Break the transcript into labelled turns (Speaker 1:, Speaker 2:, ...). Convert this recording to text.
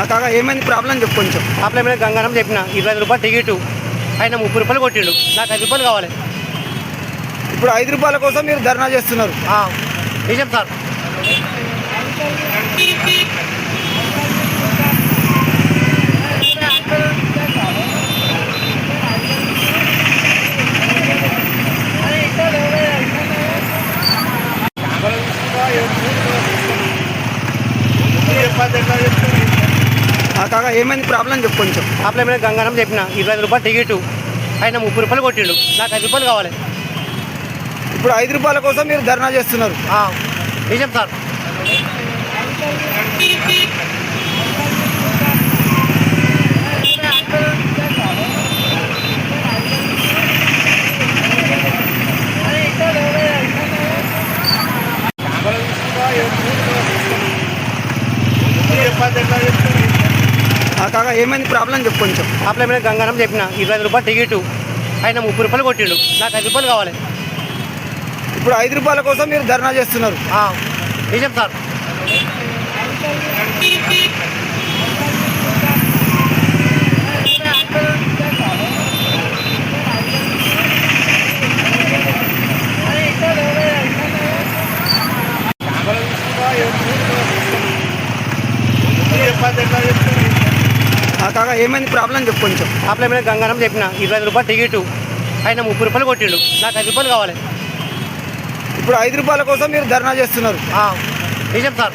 Speaker 1: కాగా ఏమైంది ప్రాబ్లం చెప్పు కొంచెం.
Speaker 2: ప్రాబ్లం ఏమైనా గంగారం చెప్పిన 25 రూపాయలు టికెట్, ఆయన 30 రూపాయలు కొట్టిండు. నాకు 5 రూపాయలు కావాలి.
Speaker 1: ఇప్పుడు 5 రూపాయల కోసం మీరు ధర్నా చేస్తున్నారు.
Speaker 2: నిజం సార్.
Speaker 1: కాగా ఏమైంది ప్రాబ్లం చెప్పు కొంచెం.
Speaker 2: ప్రాబ్లం ఏమైనా గంగారం చెప్పిన 25 రూపాయలు టికెట్, ఆయన 30 రూపాయలు కొట్టిండు. నాకు 5 రూపాయలు కావాలి.
Speaker 1: ఇప్పుడు 5 రూపాయల కోసం మీరు ధర్నా చేస్తున్నారు.
Speaker 2: నిజం సార్.
Speaker 1: కాగా ఏమైంది ప్రాబ్లం చెప్పు కొంచెం.
Speaker 2: ప్రాబ్లం ఏమైనా గంగారం చెప్పిన 25 రూపాయలు టికెట్, ఆయన 30 రూపాయలు కొట్టిండు. నాకు 5 రూపాయలు కావాలి.
Speaker 1: ఇప్పుడు 5 రూపాయల కోసం మీరు ధర్నా చేస్తున్నారు.
Speaker 2: నిజం సార్.
Speaker 1: కాగా ఏమైంది ప్రాబ్లం చెప్పు కొంచెం.
Speaker 2: ప్రాబ్లం ఏమైనా గంగారం చెప్పిన 25 రూపాయలు టికెట్, ఆయన 30 రూపాయలు కొట్టిండు. నాకు 5 రూపాయలు కావాలి.
Speaker 1: ఇప్పుడు 5 రూపాయల కోసం మీరు ధర్నా చేస్తున్నారు.
Speaker 2: నిజం సార్.